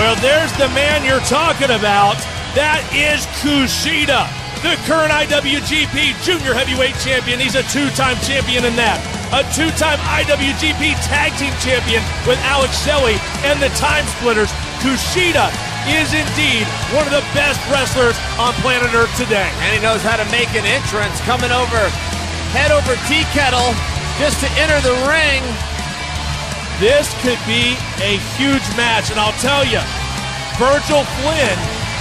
Well, there's the man you're talking about. That is Kushida, the current IWGP Junior Heavyweight Champion. He's a two-time champion in that. A two-time IWGP Tag Team Champion with Alex Shelley and the Time Splitters. Kushida is indeed one of the best wrestlers on planet Earth today. And he knows how to make an entrance, coming over head over tea kettle just to enter the ring. This could be a huge match, and I'll tell you, Virgil Flynn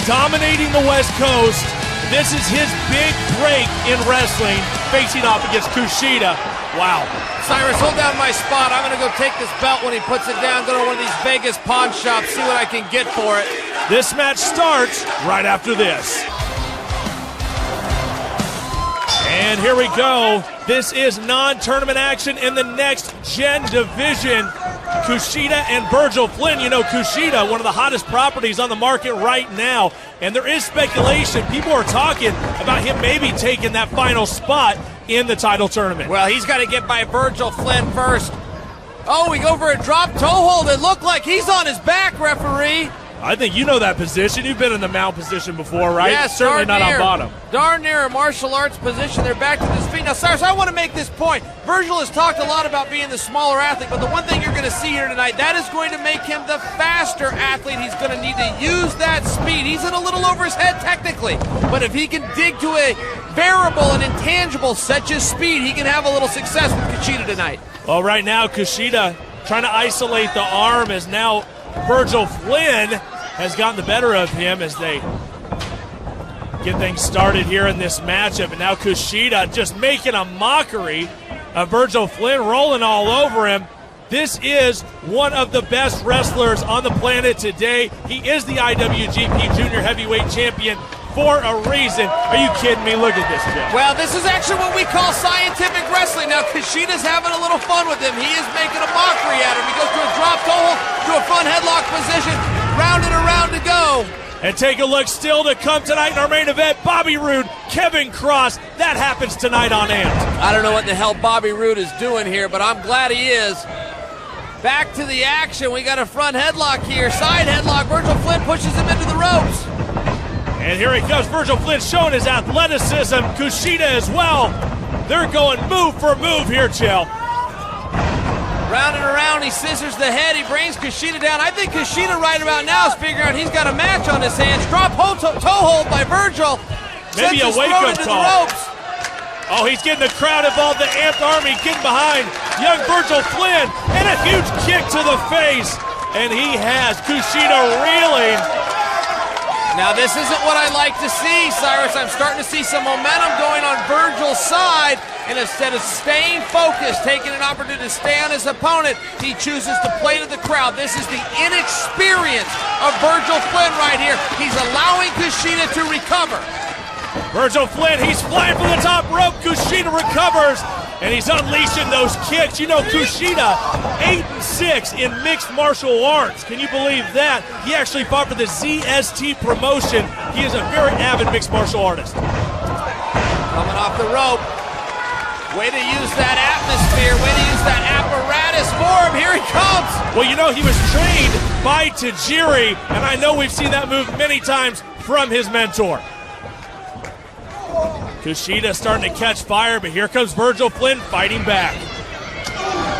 dominating the West Coast. This is his big break in wrestling, facing off against Kushida. Wow. Cyrus, hold down my spot. I'm going to go take this belt when he puts it down, go to one of these Vegas pawn shops, see what I can get for it. This match starts right after this. And here we go. This is non-tournament action in the Next Gen division. Kushida and Virgil Flynn. You know, Kushida, one of the hottest properties on the market right now. And there is speculation. People are talking about him maybe taking that final spot in the title tournament. Well, he's got to get by Virgil Flynn first. Oh, we go for a drop toe hold. It looked like he's on his back, referee. I think you know that position. You've been in the mount position before, right? Yes, certainly not on bottom. Darn near a martial arts position. They're back to his feet. Now, Cyrus, I want to make this point. Virgil has talked a lot about being the smaller athlete, but the one thing you're going to see here tonight, that is going to make him the faster athlete. He's going to need to use that speed. He's in a little over his head technically, but if he can dig to a variable and intangible such as speed, he can have a little success with Kushida tonight. Well, right now, Kushida trying to isolate the arm as now Virgil Flynn has gotten the better of him as they get things started here in this matchup. And now Kushida just making a mockery of Virgil Flynn, rolling all over him. This is one of the best wrestlers on the planet today. He is the IWGP Junior Heavyweight Champion for a reason. Are you kidding me? Look at this, Jeff. Well, this is actually what we call scientific wrestling. Now, Kushida's having a little fun with him. He is making a mockery at him. He goes to a drop toe hold, to a front headlock position, round and around to go. And take a look still to come tonight in our main event. Bobby Roode, Kevin Cross. That happens tonight on Amped. I don't know what the hell Bobby Roode is doing here, but I'm glad he is. Back to the action. We got a front headlock here. Side headlock. Virgil Flynn pushes him into the ropes. And here he comes. Virgil Flynn showing his athleticism. Kushida as well. They're going move for move here, Chael. Round and around, he scissors the head. He brings Kushida down. I think Kushida right about now is figuring out he's got a match on his hands. Drop toe hold by Virgil. Maybe a wake-up call. Oh, he's getting the crowd involved. The Amped Army getting behind young Virgil Flynn. And a huge kick to the face. And he has Kushida reeling. Now, this isn't what I like to see, Cyrus. I'm starting to see some momentum going on Virgil's side. And instead of staying focused, taking an opportunity to stay on his opponent, he chooses to play to the crowd. This is the inexperience of Virgil Flynn right here. He's allowing Kushida to recover. Virgil Flynn, he's flying from the top rope. Kushida recovers, and he's unleashing those kicks. You know, Kushida, 8-6 in mixed martial arts. Can you believe that? He actually fought for the ZST promotion. He is a very avid mixed martial artist. Coming off the rope. Way to use that atmosphere. Way to use that apparatus for him. Here he comes. Well, you know, he was trained by Tajiri, and I know we've seen that move many times from his mentor. Kushida starting to catch fire, but here comes Virgil Flynn fighting back.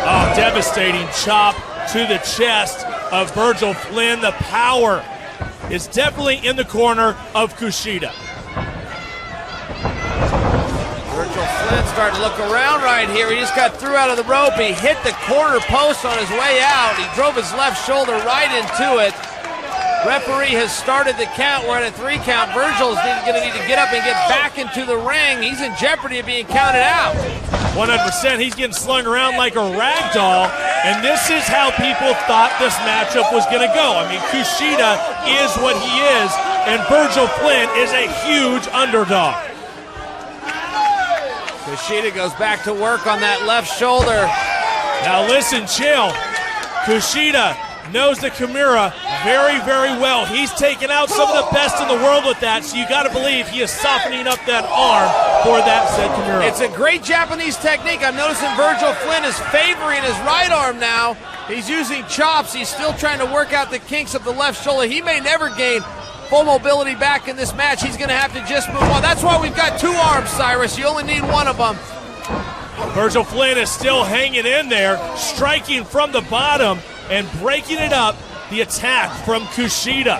Oh, devastating chop to the chest of Virgil Flynn. The power is definitely in the corner of Kushida. Virgil Flynn starting to look around right here. He just got through out of the rope. He hit the corner post on his way out. He drove his left shoulder right into it. Referee has started the count. We're at a 3 count. Virgil's going to need to get up and get back into the ring. He's in jeopardy of being counted out. 100%. He's getting slung around like a rag doll. And this is how people thought this matchup was going to go. I mean, Kushida is what he is, and Virgil Flynn is a huge underdog. Kushida goes back to work on that left shoulder. Now listen, Chael. Kushida knows the Kimura very, very well. He's taken out some of the best in the world with that, so you got to believe he is softening up that arm for that said Kimura. It's a great Japanese technique. I'm noticing Virgil Flynn is favoring his right arm now. He's using chops. He's still trying to work out the kinks of the left shoulder. He may never gain full mobility back in this match. He's going to have to just move on. That's why we've got 2 arms, Cyrus. You only need one of them. Virgil Flynn is still hanging in there, striking from the bottom and breaking it up. The attack from Kushida.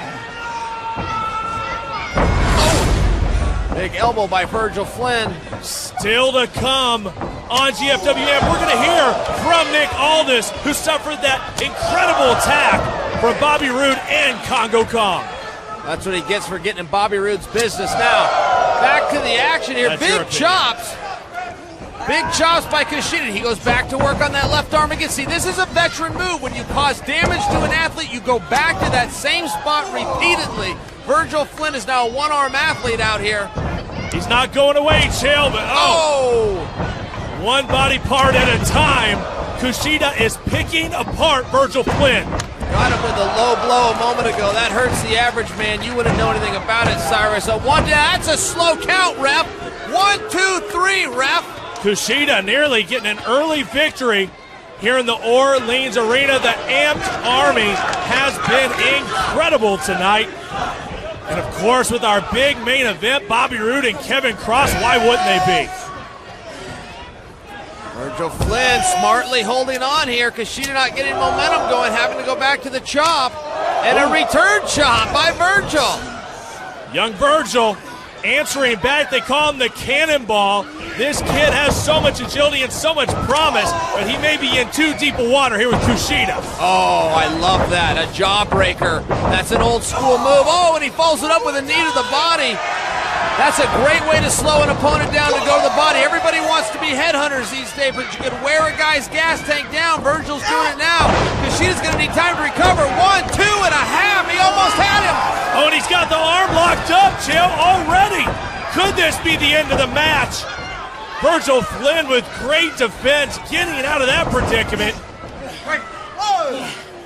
Oh. Big elbow by Virgil Flynn. Still to come on GFW. We're going to hear from Nick Aldis, who suffered that incredible attack from Bobby Roode and Congo Kong. That's what he gets for getting in Bobby Roode's business. Now, back to the action here. Big chops. Big chops by Kushida. He goes back to work on that left arm again. See, this is a veteran move. When you cause damage to an athlete, you go back to that same spot repeatedly. Virgil Flynn is now a 1-arm athlete out here. He's not going away, Chael, but one body part at a time. Kushida is picking apart Virgil Flynn. Got him with a low blow a moment ago. That hurts the average man. You wouldn't know anything about it, Cyrus. That's a slow count, ref. 1, 2, 3, ref. Kushida nearly getting an early victory here in the Orleans Arena. The Amped Army has been incredible tonight. And of course, with our big main event, Bobby Roode and Kevin Cross, why wouldn't they be? Virgil Flynn smartly holding on here. Kushida not getting momentum going, having to go back to the chop. And a return chop by Virgil. Young Virgil answering back. They call him the cannonball. This kid has so much agility and so much promise, but he may be in too deep of water here with Kushida. Oh, I love that. A jawbreaker. That's an old school move. Oh, and he follows it up with a knee to the body. That's a great way to slow an opponent down to go to the body. Everybody wants to be headhunters these days, but you can wear a guy's gas tank down. Virgil's doing it now. Kushida's going to need time to recover. 1, 2 and a half. He almost had him. Oh, and he's got the arm locked up, Chael, already. Could this be the end of the match? Virgil Flynn with great defense, getting out of that predicament.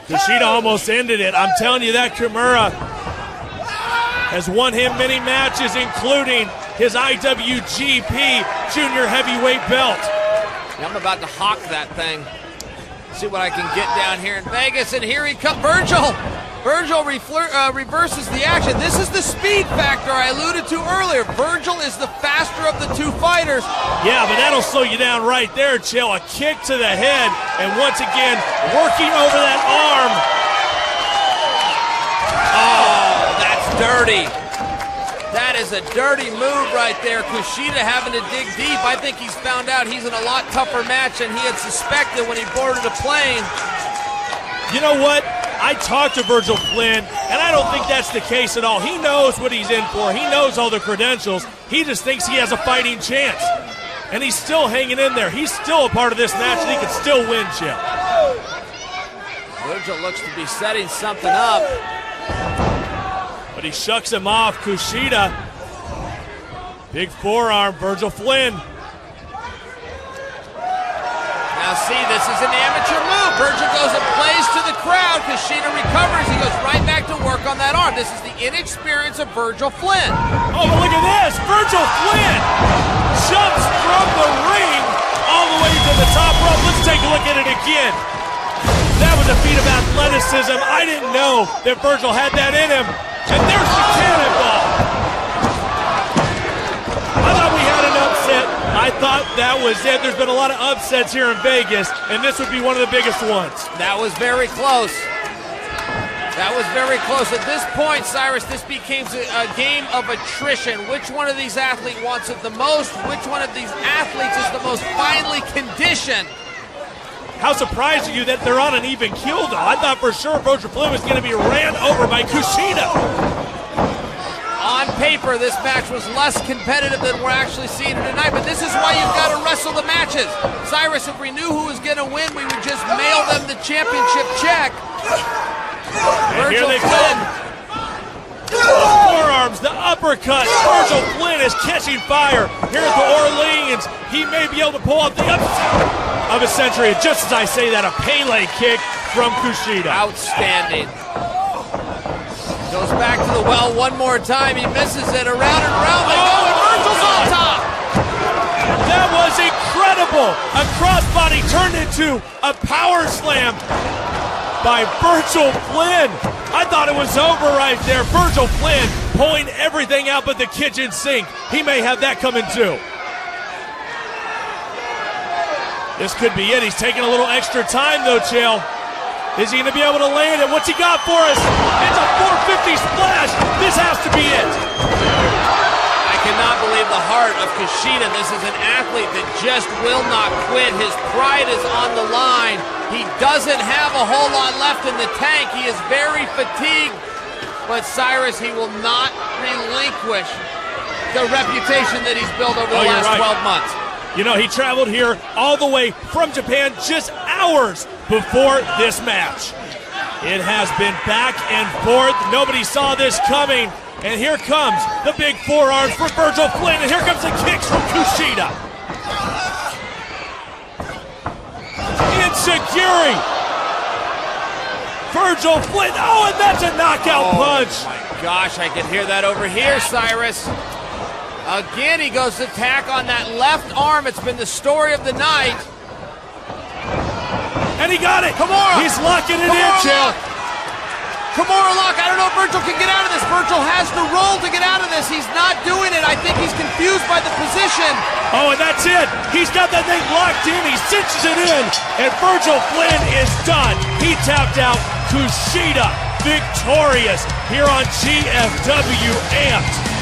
Kushida almost ended it. I'm telling you, that Kimura has won him many matches, including his IWGP Junior Heavyweight belt. Yeah, I'm about to hawk that thing. See what I can get down here in Vegas, and here he comes. Virgil reverses the action. This is the speed factor I alluded to earlier. Virgil is the faster of the 2 fighters. Yeah, but that'll slow you down right there, Chael. A kick to the head, and once again, working over that arm. Oh, that's dirty. That is a dirty move right there. Kushida having to dig deep. I think he's found out he's in a lot tougher match than he had suspected when he boarded a plane. You know what? I talked to Virgil Flynn, and I don't think that's the case at all. He knows what he's in for. He knows all the credentials. He just thinks he has a fighting chance. And he's still hanging in there. He's still a part of this match, and he can still win, Chael. Virgil looks to be setting something up. But he shucks him off. Kushida. Big forearm, Virgil Flynn. Now see, this is an amateur move. Virgil goes and plays to the crowd. Kushida recovers. He goes right back to work on that arm. This is the inexperience of Virgil Flynn. Oh, but look at this. Virgil Flynn jumps from the ring all the way to the top rope. Let's take a look at it again. That was a feat of athleticism. I didn't know that Virgil had that in him. And there's the cannonball. I thought we had an upset. I thought that was it. There's been a lot of upsets here in Vegas, and this would be one of the biggest ones. That was very close. That was very close. At this point, Cyrus, this became a game of attrition. Which one of these athletes wants it the most? Which one of these athletes is the most finely conditioned? How surprised are you that they're on an even keel, though? I thought for sure Virgil Flynn was going to be ran over by Kushida. On paper, this match was less competitive than we're actually seeing tonight, but this is why you've got to wrestle the matches. Cyrus, if we knew who was going to win, we would just mail them the championship check. And Virgil Flynn. The forearms, the uppercut. Virgil Flynn is catching fire here at the Orleans. He may be able to pull off the upset of a century. And just as I say that, a Pele kick from Kushida. Outstanding. Goes back to the well one more time. He misses it. Around and around they go, and Virgil's on top. That was incredible. A crossbody turned into a power slam. by Virgil Flynn. I thought it was over right there. Virgil Flynn pulling everything out but the kitchen sink. He may have that coming too. This could be it. He's taking a little extra time though, Chael. Is he going to be able to land it? What's he got for us? It's a 450 splash. This has to be it. I cannot believe the heart of Kushida. This is an athlete that just will not quit. His pride is on the line. He doesn't have a whole lot left in the tank. He is very fatigued. But Cyrus, he will not relinquish the reputation that he's built over the last 12 months. You know, he traveled here all the way from Japan just hours before this match. It has been back and forth. Nobody saw this coming. And here comes the big forearms for Virgil Flynn. And here comes the kicks from Kushida. Insecurity. Virgil Flynn. Oh, and that's a knockout punch. Oh, my gosh. I can hear that over here, Cyrus. Again, he goes to attack on that left arm. It's been the story of the night. And he got it. Kimura. He's locking it in, Chael. Kimura lock. I don't know if Virgil can get out of this. Virgil has to roll to get out of this. He's not doing it. I think he's confused by the position. Oh, and that's it. He's got that thing locked in. He cinches it in. And Virgil Flynn is done. He tapped out. Kushida victorious here on GFW Amped.